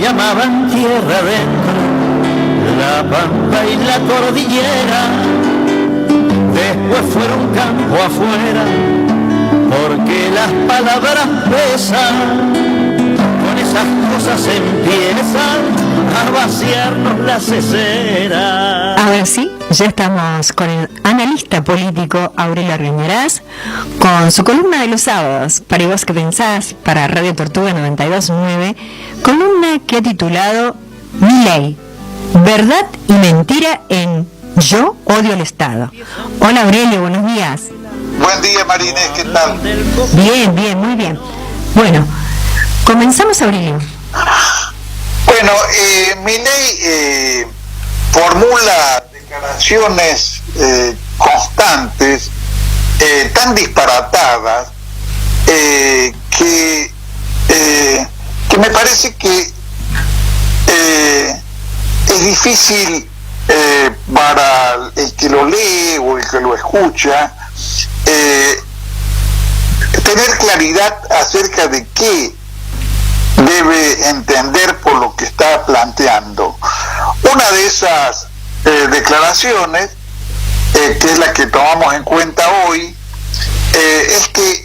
llamaban tierra adentro, la pampa y la cordillera, después fueron campo afuera, porque las palabras pesan, con esas cosas empiezan a vaciarnos las ceceras. Ahora sí, ya estamos con el analista político Aurelio Argañarás, con su columna de los sábados, Para vos que pensás, para Radio Tortuga 92.9, columna que ha titulado Milei, verdad y mentira en Yo odio al Estado. Hola Aurelio, buenos días. Buen día Marinés, ¿qué tal? Bien, bien, muy bien. Bueno, comenzamos, Aurelio. Bueno, Milei formula declaraciones constantes, tan disparatadas, que me parece que es difícil para el que lo lee o el que lo escucha tener claridad acerca de qué debe entender por lo que está planteando. Una de esas declaraciones, que es la que tomamos en cuenta hoy, es que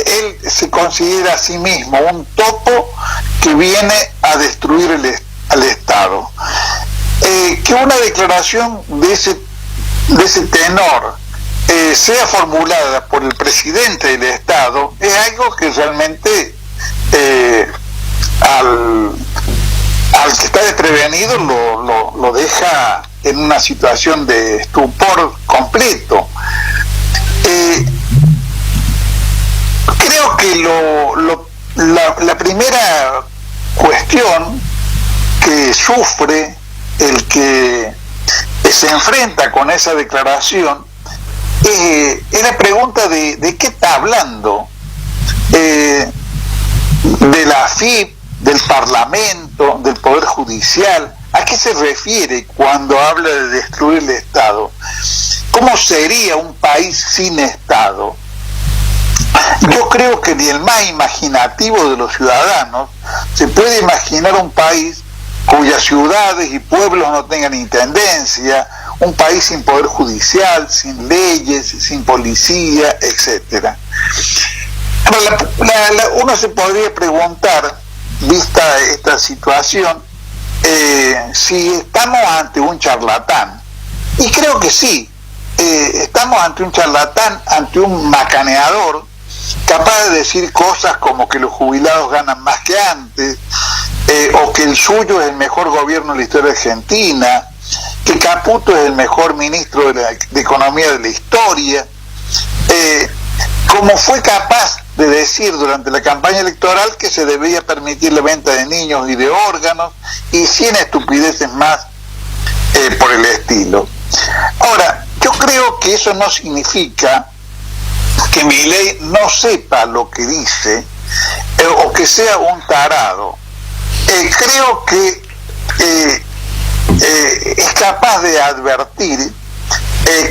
él se considera a sí mismo un topo que viene a destruir al Estado. Que una declaración de ese tenor sea formulada por el presidente del Estado es algo que realmente al que está desprevenido lo deja en una situación de estupor completo. Creo que la primera cuestión que sufre el que se enfrenta con esa declaración es la pregunta de qué está hablando, de la AFIP, del Parlamento, del Poder Judicial. ¿A qué se refiere cuando habla de destruir el Estado? ¿Cómo sería un país sin Estado? Yo creo que ni el más imaginativo de los ciudadanos se puede imaginar un país cuyas ciudades y pueblos no tengan intendencia, un país sin poder judicial, sin leyes, sin policía, etcétera. Uno se podría preguntar, vista esta situación, si estamos ante un charlatán. Y creo que sí, estamos ante un charlatán, ante un macaneador, capaz de decir cosas como que los jubilados ganan más que antes, o que el suyo es el mejor gobierno de la historia argentina, que Caputo es el mejor ministro de Economía de la historia, como fue capaz de decir durante la campaña electoral que se debía permitir la venta de niños y de órganos, y 100 estupideces más por el estilo. Ahora, yo creo que eso no significa que Milei no sepa lo que dice, o que sea un tarado. Creo que es capaz de advertir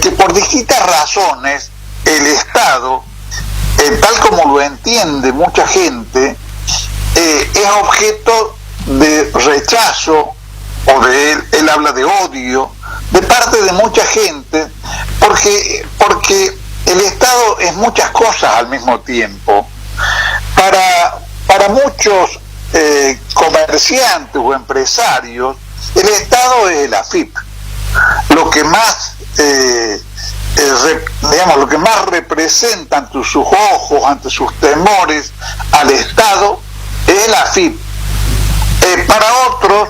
que por distintas razones el Estado, tal como lo entiende mucha gente, es objeto de rechazo, o él habla de odio, de parte de mucha gente, porque el Estado es muchas cosas al mismo tiempo. Para muchos comerciantes o empresarios, el Estado es el AFIP. Lo que más lo que más representa ante sus ojos, ante sus temores al Estado, es el AFIP. Para otros,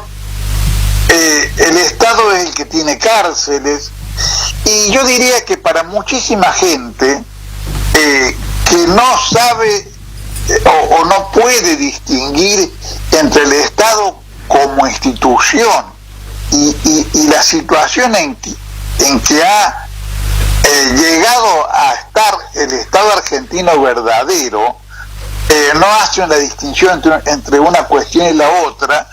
el Estado es el que tiene cárceles, y yo diría que para muchísima gente que no sabe o no puede distinguir entre el Estado como institución y la situación en que ha llegado a estar el Estado argentino verdadero, no hace una distinción entre una cuestión y la otra.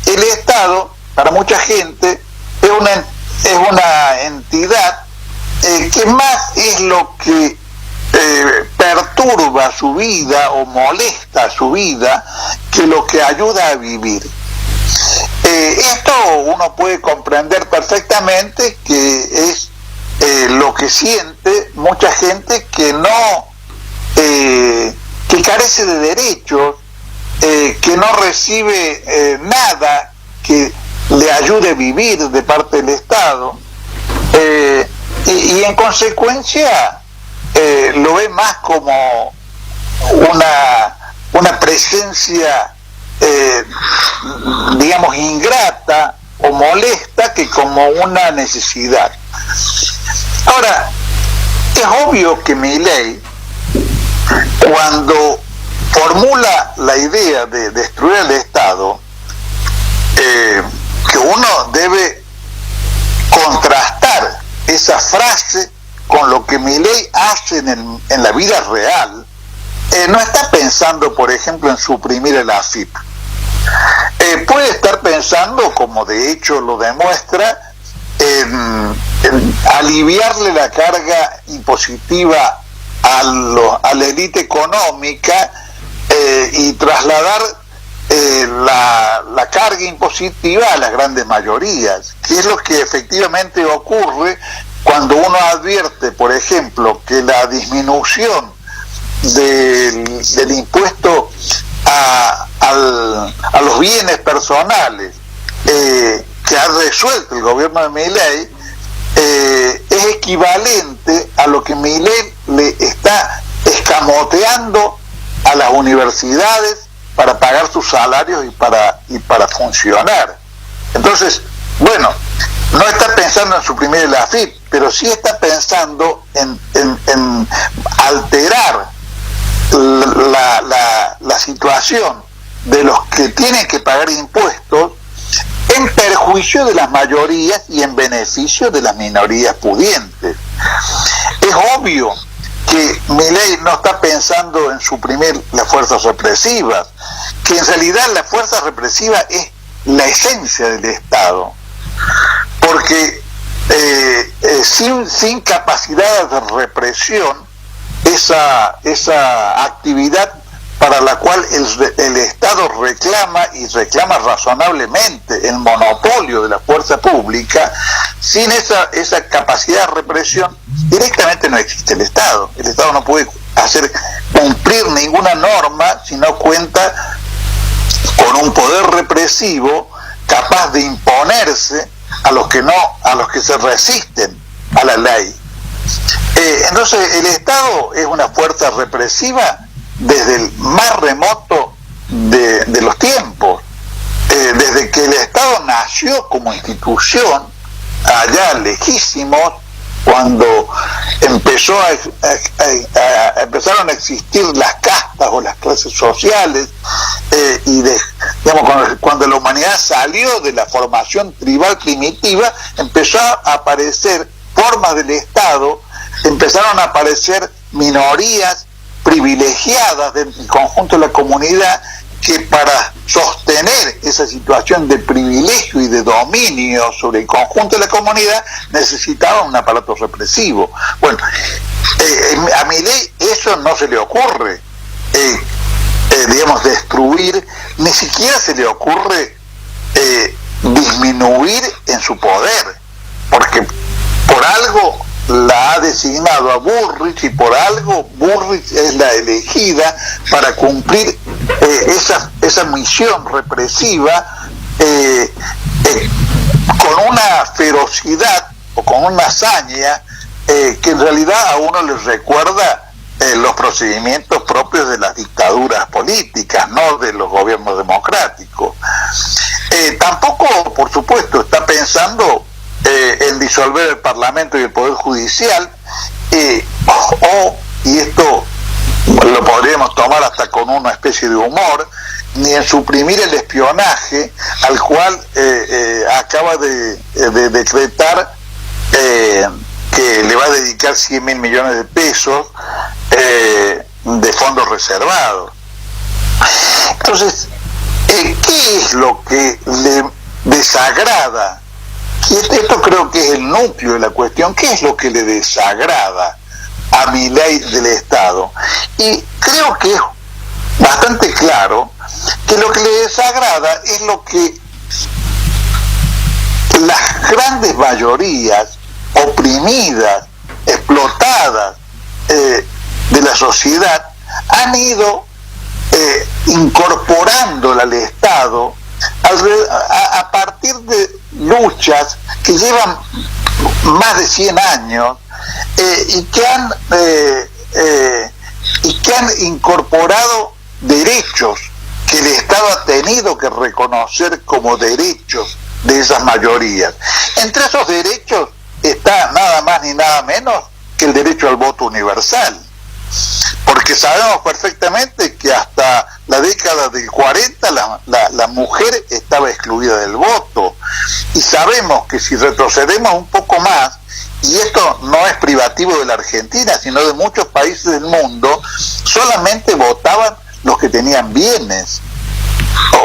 El Estado, para mucha gente, es una entidad que más es lo que perturba su vida o molesta su vida que lo que ayuda a vivir. Esto uno puede comprender perfectamente que es lo que siente mucha gente que no que carece de derechos, que no recibe nada que le ayude a vivir de parte del Estado, y en consecuencia lo ve más como una presencia digamos ingrata o molesta que como una necesidad. Ahora, es obvio que Milei, cuando formula la idea de destruir el Estado, que uno debe contrastar esa frase con lo que Milei hace en la vida real. No está pensando, por ejemplo, en suprimir el AFIP. Puede estar pensando, como de hecho lo demuestra, en aliviarle la carga impositiva a la élite económica y trasladar la carga impositiva a las grandes mayorías, que es lo que efectivamente ocurre cuando uno advierte, por ejemplo, que la disminución del impuesto a los bienes personales que ha resuelto el gobierno de Milei es equivalente a lo que Milei le está escamoteando a las universidades para pagar sus salarios y para funcionar. Entonces, bueno, no está pensando en suprimir el AFIP, pero sí está pensando en alterar la situación de los que tienen que pagar impuestos en perjuicio de las mayorías y en beneficio de las minorías pudientes. Es obvio que Milei no está pensando en suprimir las fuerzas represivas, que en realidad la fuerza represiva es la esencia del Estado, porque sin capacidad de represión, esa actividad para la cual el Estado reclama razonablemente el monopolio de la fuerza pública, sin esa capacidad de represión directamente no existe el Estado. El Estado no puede hacer cumplir ninguna norma si no cuenta con un poder represivo capaz de imponerse a los que se resisten a la ley. Entonces el Estado es una fuerza represiva desde el más remoto de los tiempos, desde que el Estado nació como institución allá lejísimos, cuando empezaron a existir las castas o las clases sociales, cuando la humanidad salió de la formación tribal primitiva, empezó a aparecer formas del Estado, empezaron a aparecer minorías privilegiadas del conjunto de la comunidad que para sostener esa situación de privilegio y de dominio sobre el conjunto de la comunidad necesitaban un aparato represivo. Bueno, a Milei eso no se le ocurre, destruir, ni siquiera se le ocurre disminuir en su poder, porque por algo la ha designado a Bullrich y por algo Bullrich es la elegida para cumplir esa misión represiva con una ferocidad o con una hazaña que en realidad a uno le recuerda los procedimientos propios de las dictaduras políticas, no de los gobiernos democráticos. Tampoco, por supuesto, está pensando en disolver el Parlamento y el Poder Judicial, y esto lo podríamos tomar hasta con una especie de humor, ni en suprimir el espionaje al cual acaba de decretar que le va a dedicar 100.000 millones de pesos de fondos reservados. Entonces, ¿qué es lo que le desagrada? Y esto creo que es el núcleo de la cuestión. ¿Qué es lo que le desagrada a Milei del Estado. Y creo que es bastante claro que lo que le desagrada es lo que las grandes mayorías oprimidas, explotadas de la sociedad han ido incorporándola al Estado a partir de luchas que llevan más de 100 años y que han incorporado derechos que el Estado ha tenido que reconocer como derechos de esas mayorías. Entre esos derechos está nada más ni nada menos que el derecho al voto universal, porque sabemos perfectamente que hasta la década del 40 la mujer estaba excluida del voto, y sabemos que si retrocedemos un poco más, y esto no es privativo de la Argentina, sino de muchos países del mundo, solamente votaban los que tenían bienes,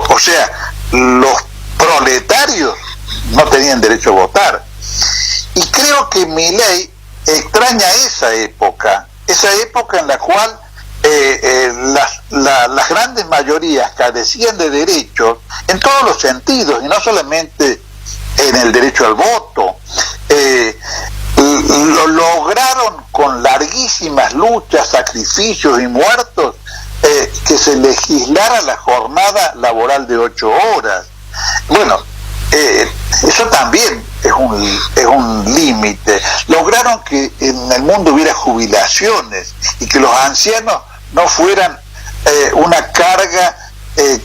o sea, los proletarios no tenían derecho a votar. Y creo que Milei extraña esa época en la cual las grandes mayorías carecían de derechos en todos los sentidos, y no solamente en el derecho al voto. Lo lograron con larguísimas luchas, sacrificios y muertos, que se legislara la jornada laboral de 8 horas. Bueno, eso también es un límite. Lograron que en el mundo hubiera jubilaciones y que los ancianos no fueran una carga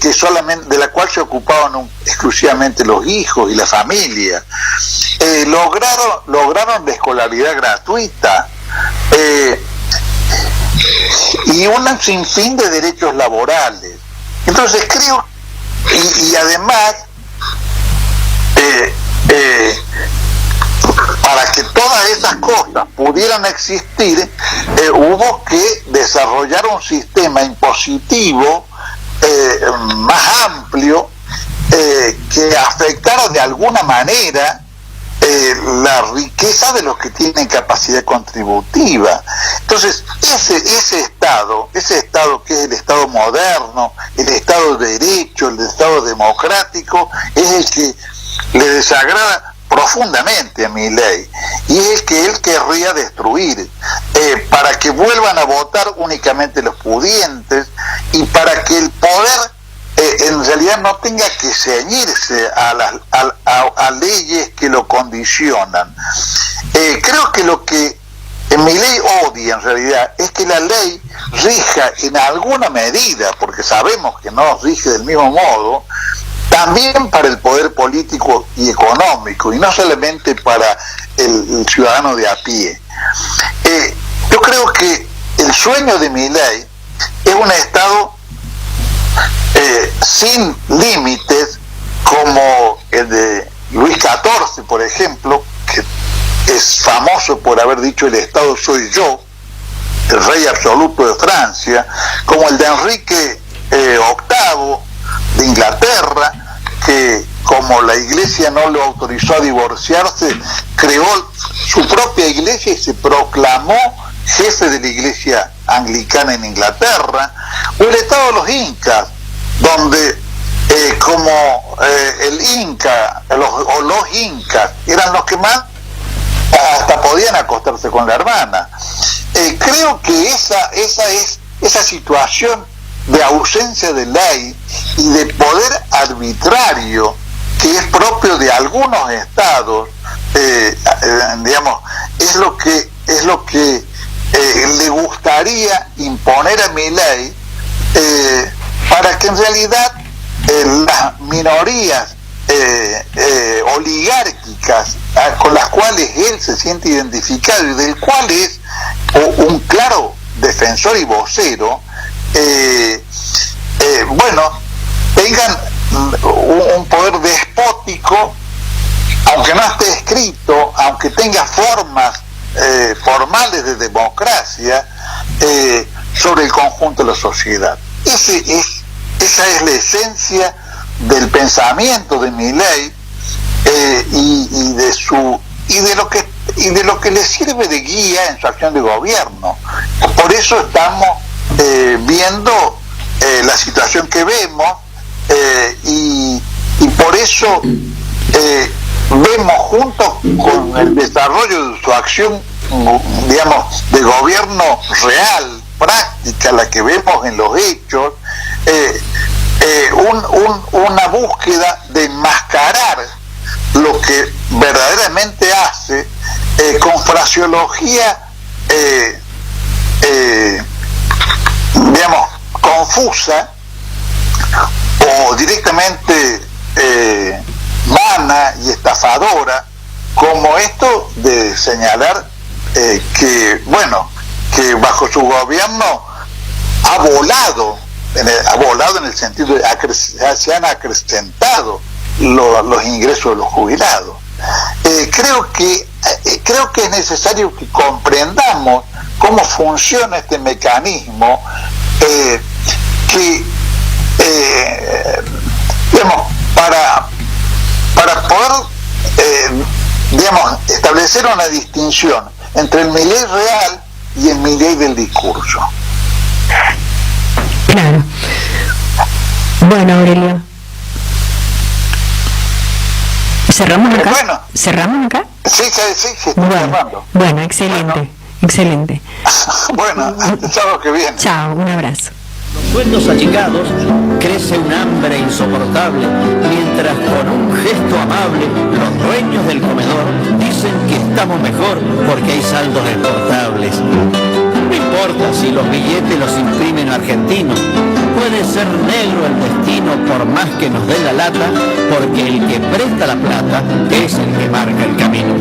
que solamente de la cual se ocupaban exclusivamente los hijos y la familia. Lograron la escolaridad gratuita y un sinfín de derechos laborales. Entonces creo, y además para que todas esas cosas pudieran existir, hubo que desarrollar un sistema impositivo más amplio, que afectara de alguna manera la riqueza de los que tienen capacidad contributiva. Entonces ese Estado que es el Estado moderno, el Estado de derecho, el Estado democrático, es el que le desagrada profundamente a Milei, y es el que él querría destruir, para que vuelvan a votar únicamente los pudientes, y para que el poder en realidad no tenga que ceñirse a leyes que lo condicionan. Creo que lo que Milei odia en realidad es que la ley rija en alguna medida, porque sabemos que no rige del mismo modo, también para el poder político y económico, y no solamente para el ciudadano de a pie. Yo creo que el sueño de Milei es un Estado sin límites, como el de Luis XIV, por ejemplo, que es famoso por haber dicho "el Estado soy yo", el rey absoluto de Francia, como el de Enrique VIII de Inglaterra, que como la iglesia no lo autorizó a divorciarse, creó su propia iglesia y se proclamó jefe de la iglesia anglicana en Inglaterra, o el Estado de los Incas, donde el Inca, los Incas eran los que más hasta podían acostarse con la hermana. Creo que esa situación de ausencia de ley y de poder arbitrario que es propio de algunos estados, digamos, es lo que le gustaría imponer a Milei, para que en realidad las minorías oligárquicas con las cuales él se siente identificado y del cual es un claro defensor y vocero, tengan un poder despótico, aunque no esté escrito, aunque tenga formas formales de democracia, sobre el conjunto de la sociedad. Esa es la esencia del pensamiento de Milei, y de lo que y de lo que les sirve de guía en su acción de gobierno. Por eso estamos viendo la situación que vemos, y por eso vemos, junto con el desarrollo de su acción, digamos, de gobierno real, práctica, la que vemos en los hechos, una búsqueda de enmascarar lo que verdaderamente hace, con fraseología digamos, confusa o directamente vana y estafadora, como esto de señalar que que bajo su gobierno ha volado en el sentido de se han acrecentado los ingresos de los jubilados. Creo que es necesario que comprendamos cómo funciona este mecanismo, digamos, para poder establecer una distinción entre el Milei real y el Milei del discurso. Claro. Bueno, Aurelio, ¿cerramos acá? ¿Cerramos acá? Sí, estoy cerrando. Bueno, excelente. Bueno, hasta el sábado que viene. Chao, un abrazo. Los sueldos achicados, crece un hambre insoportable, mientras con un gesto amable los dueños del comedor dicen que estamos mejor porque hay saldos exportables. No importa si los billetes los imprimen argentinos, puede ser negro el destino por más que nos dé la lata, porque el que presta la plata es el que marca el camino.